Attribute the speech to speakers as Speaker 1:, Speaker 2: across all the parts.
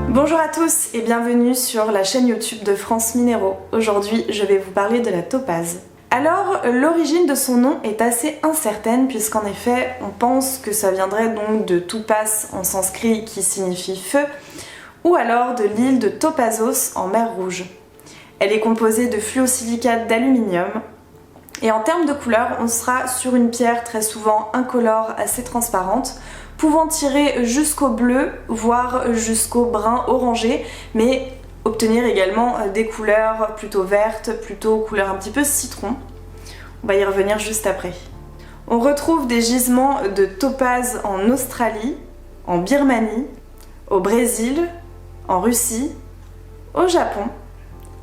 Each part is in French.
Speaker 1: Bonjour à tous et bienvenue sur la chaîne YouTube de France Minéraux. Aujourd'hui, je vais vous parler de la topaze. Alors, l'origine de son nom est assez incertaine puisqu'en effet, on pense que ça viendrait donc de Toupas en sanskrit qui signifie feu, ou alors de l'île de Topazos en mer Rouge. Elle est composée de fluosilicate d'aluminium. Et en termes de couleur, on sera sur une pierre très souvent incolore, assez transparente, pouvant tirer jusqu'au bleu, voire jusqu'au brun orangé, mais obtenir également des couleurs plutôt vertes, plutôt couleur un petit peu citron. On va y revenir juste après. On retrouve des gisements de topaze en Australie, en Birmanie, au Brésil, en Russie, au Japon,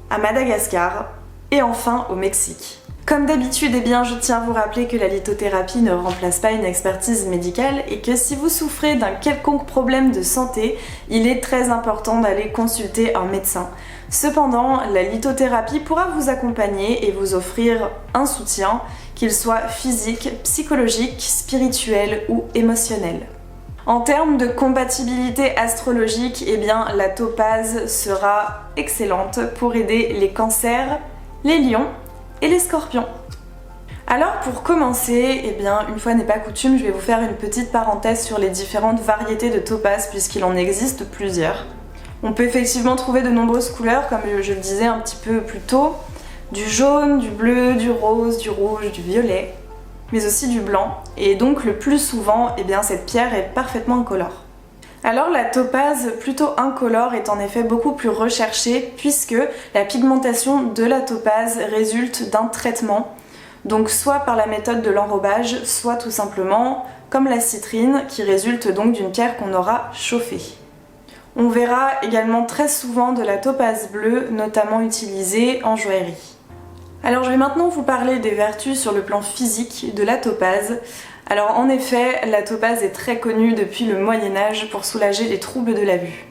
Speaker 1: à Madagascar et enfin au Mexique. Comme d'habitude, je tiens à vous rappeler que la lithothérapie ne remplace pas une expertise médicale et que si vous souffrez d'un quelconque problème de santé, il est très important d'aller consulter un médecin. Cependant, la lithothérapie pourra vous accompagner et vous offrir un soutien, qu'il soit physique, psychologique, spirituel ou émotionnel. En termes de compatibilité astrologique, la topaze sera excellente pour aider les cancers, les lions et les scorpions. Alors pour commencer, une fois n'est pas coutume, je vais vous faire une petite parenthèse sur les différentes variétés de topaze puisqu'il en existe plusieurs. On peut effectivement trouver de nombreuses couleurs, comme je le disais un petit peu plus tôt, du jaune, du bleu, du rose, du rouge, du violet, mais aussi du blanc, et donc le plus souvent, cette pierre est parfaitement incolore. Alors la topaze plutôt incolore est en effet beaucoup plus recherchée puisque la pigmentation de la topaze résulte d'un traitement, donc soit par la méthode de l'enrobage, soit tout simplement comme la citrine qui résulte donc d'une pierre qu'on aura chauffée. On verra également très souvent de la topaze bleue, notamment utilisée en joaillerie. Alors je vais maintenant vous parler des vertus sur le plan physique de la topaze. Alors en effet, la topaze est très connue depuis le Moyen-Âge pour soulager les troubles de la vue.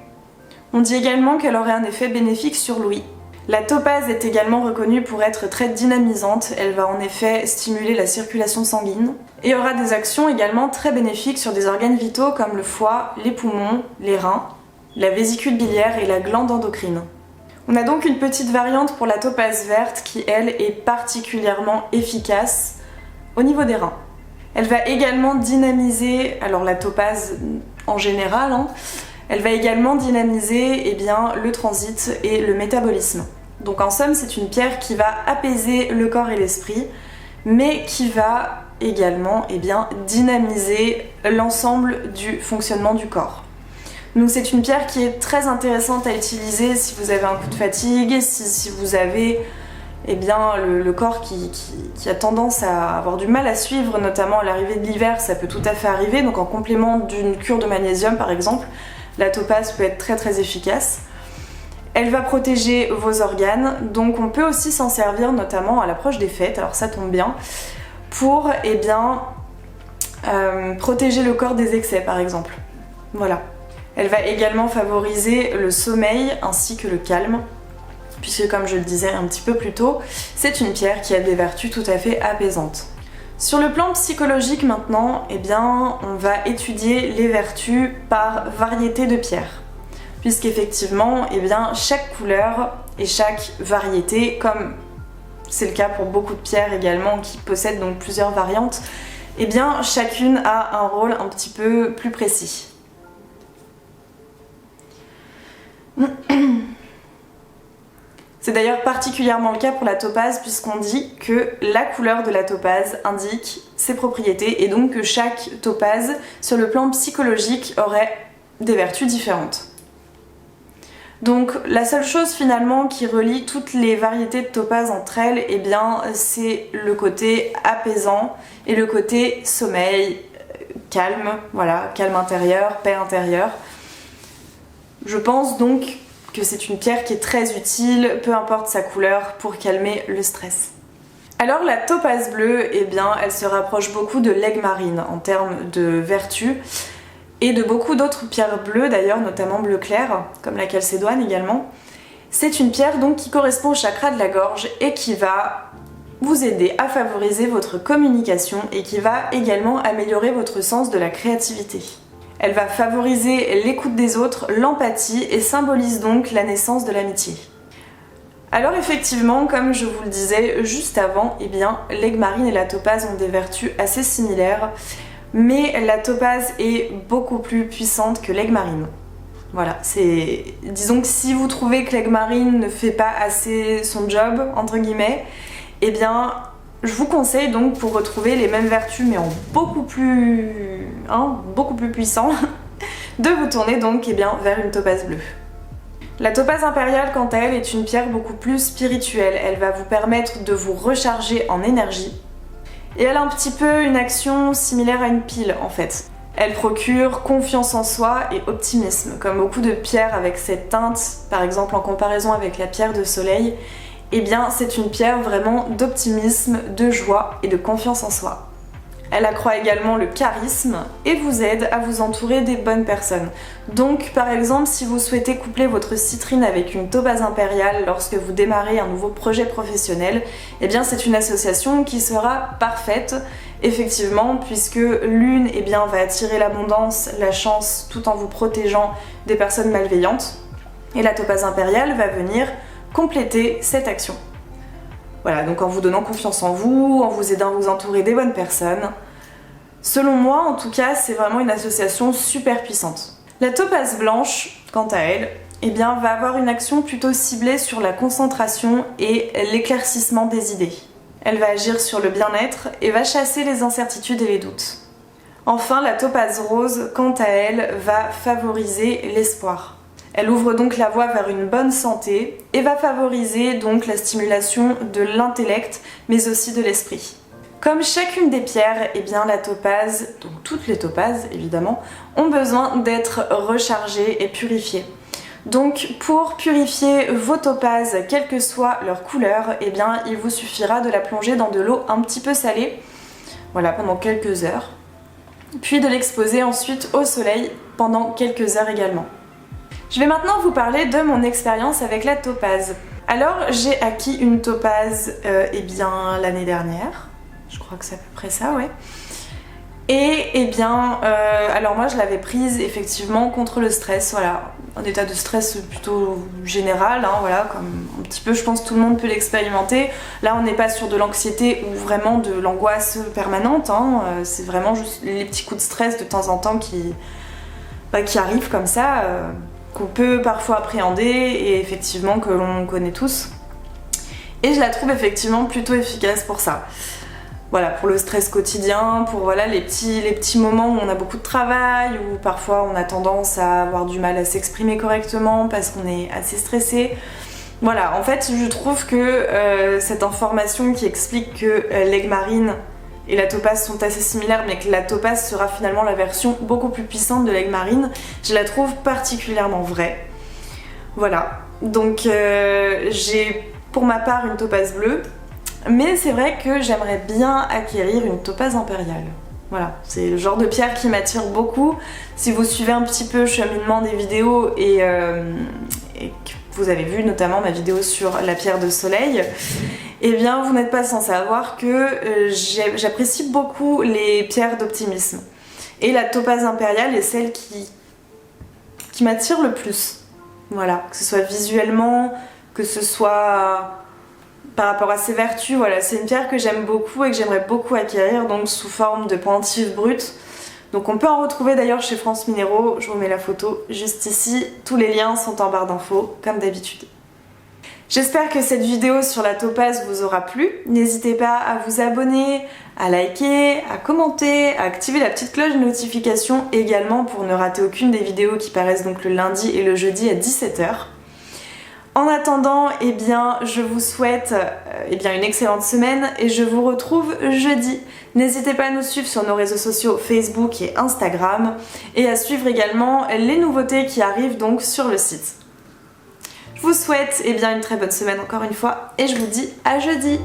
Speaker 1: On dit également qu'elle aurait un effet bénéfique sur l'ouïe. La topaze est également reconnue pour être très dynamisante, elle va en effet stimuler la circulation sanguine et aura des actions également très bénéfiques sur des organes vitaux comme le foie, les poumons, les reins, la vésicule biliaire et la glande endocrine. On a donc une petite variante pour la topaze verte qui elle est particulièrement efficace au niveau des reins. Elle va également dynamiser, alors la topaze en général, elle va également dynamiser le transit et le métabolisme. Donc en somme, c'est une pierre qui va apaiser le corps et l'esprit, mais qui va également dynamiser l'ensemble du fonctionnement du corps. Donc c'est une pierre qui est très intéressante à utiliser si vous avez un coup de fatigue, si vous avez le corps qui a tendance à avoir du mal à suivre, notamment à l'arrivée de l'hiver, ça peut tout à fait arriver. Donc en complément d'une cure de magnésium par exemple, la topaze peut être très très efficace. Elle va protéger vos organes, donc on peut aussi s'en servir notamment à l'approche des fêtes, alors ça tombe bien, pour protéger le corps des excès par exemple. Voilà. Elle va également favoriser le sommeil ainsi que le calme, puisque comme je le disais un petit peu plus tôt, c'est une pierre qui a des vertus tout à fait apaisantes. Sur le plan psychologique maintenant, on va étudier les vertus par variété de pierres, puisqu'effectivement, chaque couleur et chaque variété, comme c'est le cas pour beaucoup de pierres également qui possèdent donc plusieurs variantes, chacune a un rôle un petit peu plus précis. C'est d'ailleurs particulièrement le cas pour la topaze puisqu'on dit que la couleur de la topaze indique ses propriétés et donc que chaque topaze sur le plan psychologique aurait des vertus différentes. Donc la seule chose finalement qui relie toutes les variétés de topaze entre elles, c'est le côté apaisant et le côté sommeil, calme, voilà, calme intérieur, paix intérieure. Je pense donc que c'est une pierre qui est très utile, peu importe sa couleur, pour calmer le stress. Alors la topaze bleue, elle se rapproche beaucoup de l'aigue marine en termes de vertus et de beaucoup d'autres pierres bleues d'ailleurs, notamment bleu clair, comme la chalcédoine également. C'est une pierre donc qui correspond au chakra de la gorge et qui va vous aider à favoriser votre communication et qui va également améliorer votre sens de la créativité. Elle va favoriser l'écoute des autres, l'empathie et symbolise donc la naissance de l'amitié. Alors effectivement, comme je vous le disais juste avant, eh bien l'aigmarine et la topaze ont des vertus assez similaires, mais la topaze est beaucoup plus puissante que l'aigmarine. Voilà, disons que si vous trouvez que l'aigmarine ne fait pas assez son job, entre guillemets, eh bien je vous conseille donc, pour retrouver les mêmes vertus mais en beaucoup plus puissant, de vous tourner donc vers une topaze bleue. La topaze impériale, quant à elle, est une pierre beaucoup plus spirituelle. Elle va vous permettre de vous recharger en énergie. Et elle a un petit peu une action similaire à une pile en fait. Elle procure confiance en soi et optimisme. Comme beaucoup de pierres avec cette teinte, par exemple en comparaison avec la pierre de soleil, eh bien c'est une pierre vraiment d'optimisme, de joie et de confiance en soi. Elle accroît également le charisme et vous aide à vous entourer des bonnes personnes. Donc par exemple, si vous souhaitez coupler votre citrine avec une topaze impériale lorsque vous démarrez un nouveau projet professionnel, eh bien c'est une association qui sera parfaite, effectivement, puisque l'une va attirer l'abondance, la chance, tout en vous protégeant des personnes malveillantes, et la topaze impériale va venir compléter cette action. Voilà, donc en vous donnant confiance en vous, en vous aidant à vous entourer des bonnes personnes. Selon moi, en tout cas, c'est vraiment une association super puissante. La topaze blanche, quant à elle, va avoir une action plutôt ciblée sur la concentration et l'éclaircissement des idées. Elle va agir sur le bien-être et va chasser les incertitudes et les doutes. Enfin, la topaze rose, quant à elle, va favoriser l'espoir. Elle ouvre donc la voie vers une bonne santé et va favoriser donc la stimulation de l'intellect mais aussi de l'esprit. Comme chacune des pierres, la topaze, donc toutes les topazes évidemment, ont besoin d'être rechargées et purifiées. Donc pour purifier vos topazes, quelle que soit leur couleur, il vous suffira de la plonger dans de l'eau un petit peu salée, voilà, pendant quelques heures, puis de l'exposer ensuite au soleil pendant quelques heures également. Je vais maintenant vous parler de mon expérience avec la topaze. Alors j'ai acquis une topaze l'année dernière, je crois que c'est à peu près ça, ouais. Et alors moi je l'avais prise effectivement contre le stress, voilà, un état de stress plutôt général, voilà, comme un petit peu je pense tout le monde peut l'expérimenter. Là on n'est pas sur de l'anxiété ou vraiment de l'angoisse permanente, c'est vraiment juste les petits coups de stress de temps en temps qui arrivent comme ça, qu'on peut parfois appréhender et effectivement que l'on connaît tous. Et je la trouve effectivement plutôt efficace pour ça. Voilà, pour le stress quotidien, pour les petits moments où on a beaucoup de travail, où parfois on a tendance à avoir du mal à s'exprimer correctement parce qu'on est assez stressé. Voilà, en fait je trouve que cette information qui explique que l'aigmarine et la topaze sont assez similaires mais que la topaze sera finalement la version beaucoup plus puissante de l'aigmarine, je la trouve particulièrement vraie. Voilà, donc j'ai pour ma part une topaze bleue. Mais c'est vrai que j'aimerais bien acquérir une topaze impériale. Voilà, c'est le genre de pierre qui m'attire beaucoup. Si vous suivez un petit peu le cheminement des vidéos et que vous avez vu notamment ma vidéo sur la pierre de soleil, vous n'êtes pas sans savoir que j'apprécie beaucoup les pierres d'optimisme. Et la topaze impériale est celle qui m'attire le plus. Voilà, que ce soit visuellement, que ce soit par rapport à ses vertus, voilà, c'est une pierre que j'aime beaucoup et que j'aimerais beaucoup acquérir, donc sous forme de pendentif brut. Donc on peut en retrouver d'ailleurs chez France Minéraux, je vous mets la photo juste ici, tous les liens sont en barre d'infos, comme d'habitude. J'espère que cette vidéo sur la topaze vous aura plu, n'hésitez pas à vous abonner, à liker, à commenter, à activer la petite cloche de notification également pour ne rater aucune des vidéos qui paraissent donc le lundi et le jeudi à 17 h. En attendant, je vous souhaite une excellente semaine et je vous retrouve jeudi. N'hésitez pas à nous suivre sur nos réseaux sociaux Facebook et Instagram et à suivre également les nouveautés qui arrivent donc sur le site. Je vous souhaite une très bonne semaine encore une fois et je vous dis à jeudi.